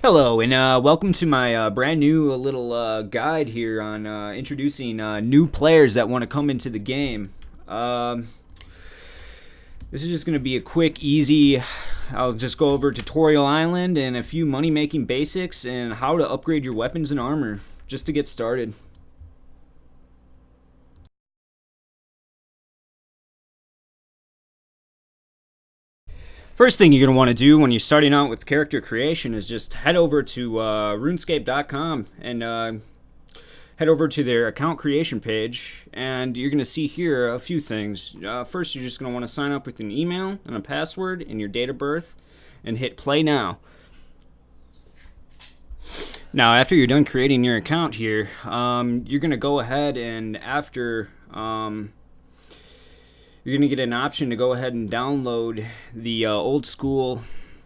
Hello, and welcome to my brand new little guide here on introducing new players that want to come into the game. This is just going to be a quick, easy, I'll just go over Tutorial Island and a few money-making basics and how to upgrade your weapons and armor, just to get started. First thing you're going to want to do when you're starting out with character creation is just head over to runescape.com and head over to their account creation page, and you're going to see here a few things. First, you're just going to want to sign up with an email and a password and your date of birth and hit play now. Now, after you're done creating your account here, you're going to go ahead and after you're going to get an option to go ahead and download the old school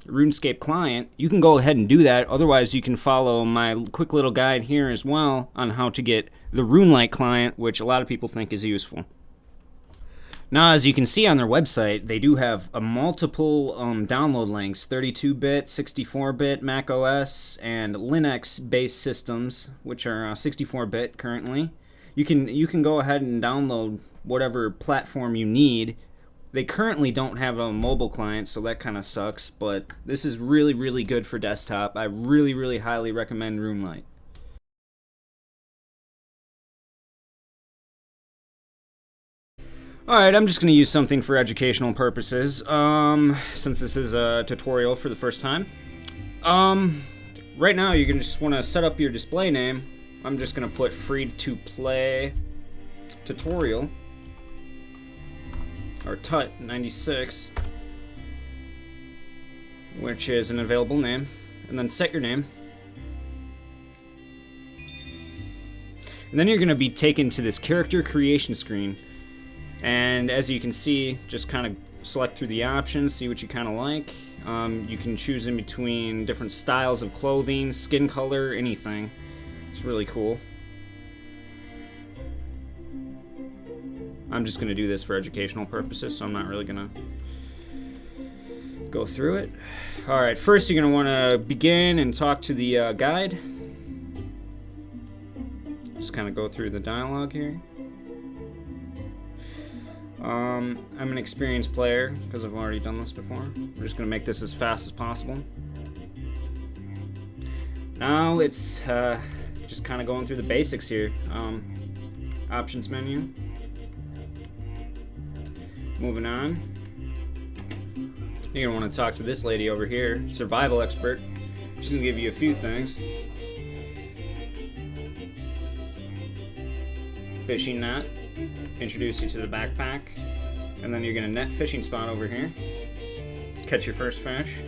Runescape client. You can go ahead and do that. Otherwise, you can follow my quick little guide here as well on how to get the RuneLite client, which a lot of people think is useful. Now, as you can see on their website, they do have a multiple download links, 32-bit, 64-bit, Mac OS, and Linux-based systems, which are 64-bit currently. You can go ahead and download whatever platform you need. They currently don't have a mobile client, so that kind of sucks, but this is really, really good for desktop. I really, really highly recommend RuneLite. Alright, I'm just going to use something for educational purposes, since this is a tutorial for the first time. Right now, you're going to just want to set up your display name. I'm just going to put free to play tutorial, or TUT 96, which is an available name, and then set your name. And then you're going to be taken to this character creation screen, and as you can see, just kind of select through the options, see what you kind of like. You can choose in between different styles of clothing, skin color, anything. It's really cool. I'm just going to do this for educational purposes, so I'm not really going to go through it. Alright, first you're going to want to begin and talk to the guide. Just kind of go through the dialogue here. I'm an experienced player because I've already done this before. We're just going to make this as fast as possible. Now it's just kind of going through the basics here. Options menu. Moving on. You're going to want to talk to this lady over here, survival expert. She's going to give you a few things. Fishing net. Introduce you to the backpack. And then you're going to net fishing spot over here. Catch your first fish.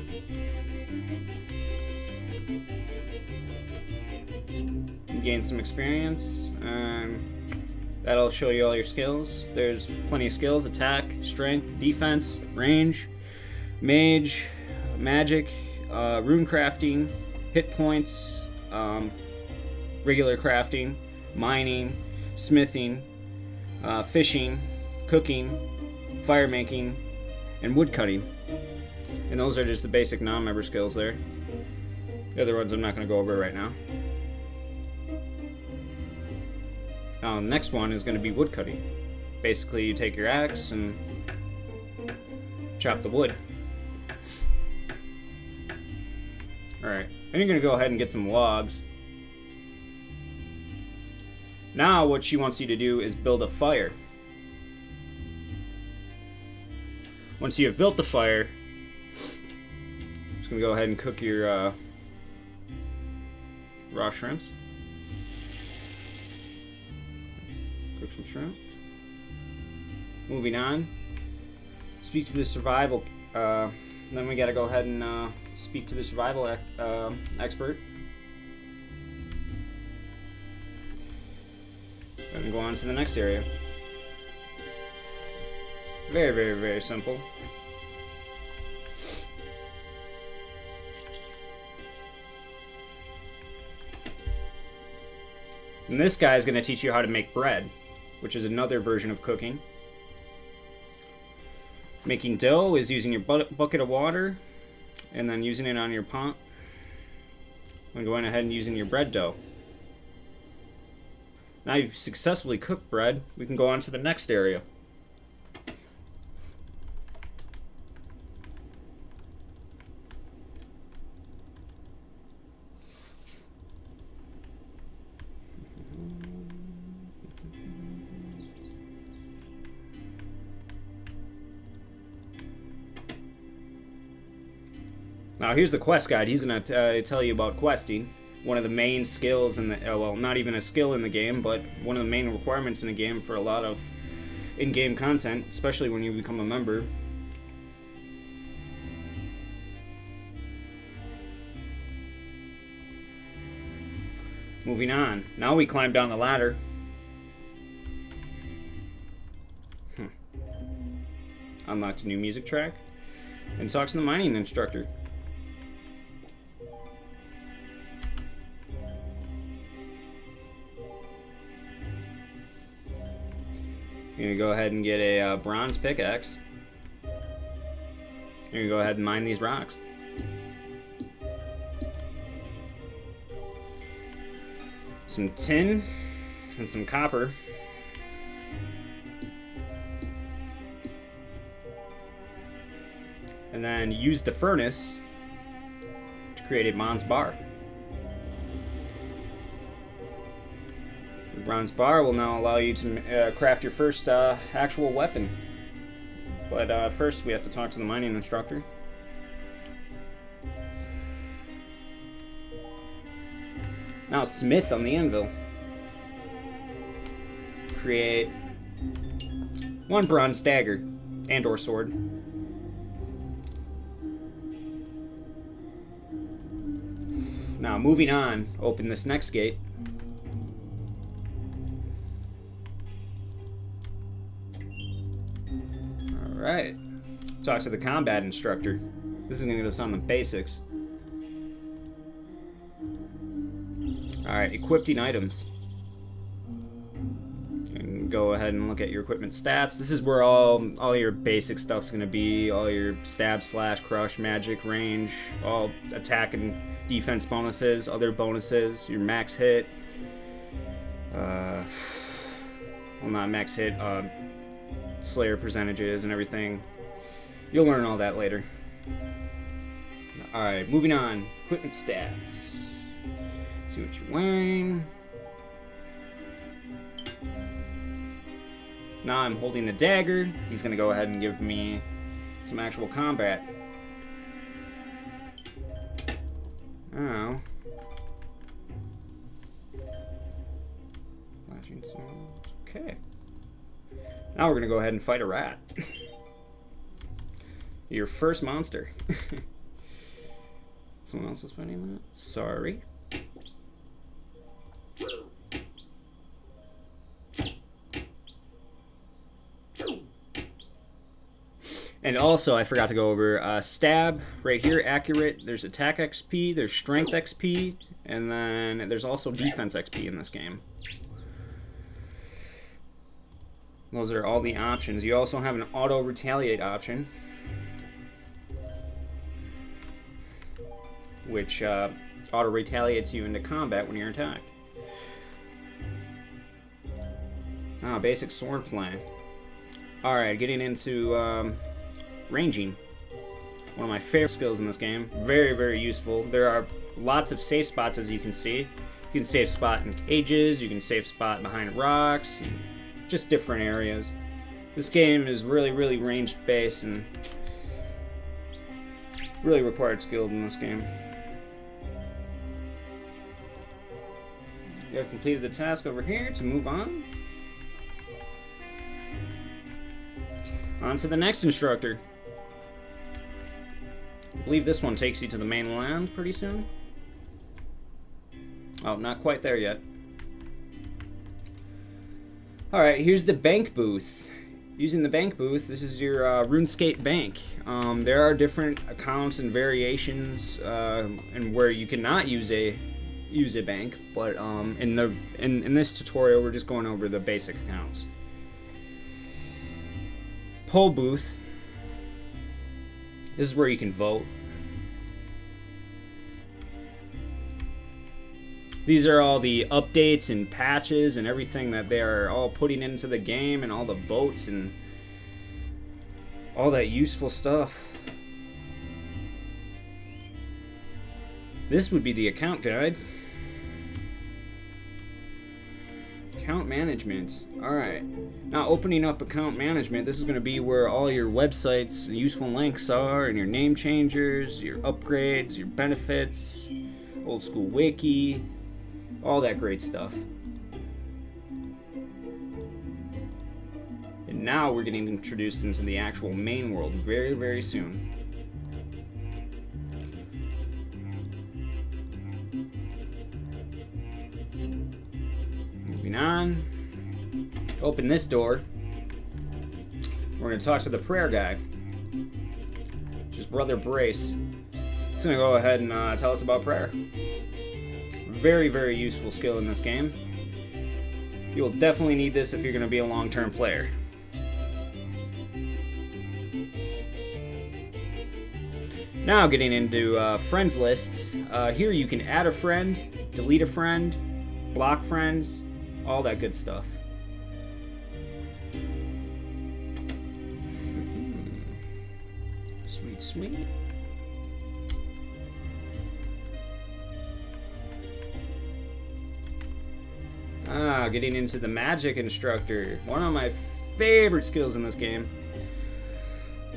Gain some experience. That'll show you all your skills. There's plenty of skills: attack, strength, defense, range, mage, magic, rune crafting, hit points, regular crafting, mining, smithing, fishing, cooking, fire making, and wood cutting. And those are just the basic non-member skills there. The other ones I'm not going to go over right now. The next one is going to be wood cutting. Basically, you take your axe and chop the wood. Alright, then you're going to go ahead and get some logs. Now what she wants you to do is build a fire. Once you have built the fire, I'm just going to go ahead and cook your raw shrimps. Cook some shrimp. Moving on. Speak to the survival. Then we gotta go ahead and speak to the survival expert. And go on to the next area. Very, very, very simple. And this guy is going to teach you how to make bread, which is another version of cooking. Making dough is using your bucket of water and then using it on your pot. I'm going ahead and using your bread dough. Now you've successfully cooked bread, we can go on to the next area. Now here's the quest guide. He's going to tell you about questing. One of the main skills in the, well, not even a skill in the game, but one of the main requirements in the game for a lot of in-game content, especially when you become a member. Moving on. Now we climb down the ladder. Unlocked a new music track. And talk to the mining instructor. You're going to go ahead and get a bronze pickaxe. You're going to go ahead and mine these rocks. Some tin and some copper. And then use the furnace to create a bronze bar. The bronze bar will now allow you to craft your first actual weapon. But first we have to talk to the mining instructor. Now smith on the anvil. Create one bronze dagger and or sword. Now moving on, open this next gate. Alright. Talk to the combat instructor. This is going to get us on the basics. Alright, equipping items. And go ahead and look at your equipment stats. This is where all your basic stuff's going to be. All your stab, slash, crush, magic, range, all attack and defense bonuses, other bonuses, your max hit. Well, not max hit, Slayer percentages and everything. You'll learn all that later. Alright, moving on. Equipment stats. See what you're wearing. Now I'm holding the dagger. He's going to go ahead and give me some actual combat. Oh. Okay. Now we're going to go ahead and fight a rat. Your first monster. Someone else is fighting that? Sorry. And also, I forgot to go over stab right here, accurate. There's attack XP, there's strength XP, and then there's also defense XP in this game. Those are all the options. You also have an auto retaliate option, which auto retaliates you into combat when you're attacked. Basic sword play. Alright, getting into ranging. One of my favorite skills in this game. Very, very useful. There are lots of safe spots, as you can see. You can safe spot in cages, you can safe spot behind rocks, and just different areas. This game is really, really ranged based and really required skill in this game. You have completed the task over here to move on. On to the next instructor. I believe this one takes you to the mainland pretty soon. Oh, not quite there yet. Alright, here's the bank booth. Using the bank booth, this is your Runescape bank. There are different accounts and variations and where you cannot use a bank, but in this tutorial we're just going over the basic accounts. Poll booth. This is where you can vote. These are all the updates and patches and everything that they are all putting into the game, and all the boats and all that useful stuff. This would be the account guide. Account management. Alright. Now opening up account management, this is going to be where all your websites and useful links are, and your name changers, your upgrades, your benefits, old school wiki, all that great stuff. And now we're getting introduced into the actual main world very, very soon. Moving on. Open this door. We're going to talk to the prayer guy, which is Brother Brace. He's going to go ahead and tell us about prayer. Very, very useful skill in this game. You'll definitely need this if you're going to be a long-term player. Now getting into friends lists. Here you can add a friend, delete a friend, block friends, all that good stuff. Sweet, sweet. Getting into the magic instructor. One of my favorite skills in this game.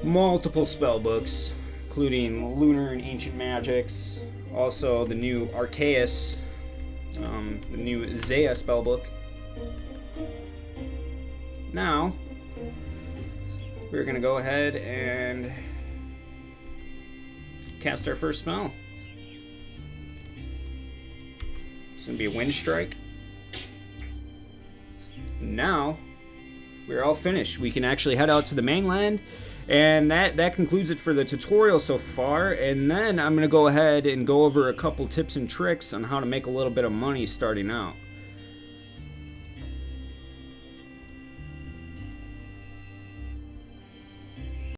Multiple spell books, including lunar and ancient magics. Also the new Arceus, the new Zaya spellbook. Now, we're going to go ahead and cast our first spell. It's going to be a Wind Strike. Now, we're all finished. We can actually head out to the mainland. And that concludes it for the tutorial so far. And then I'm going to go ahead and go over a couple tips and tricks on how to make a little bit of money starting out.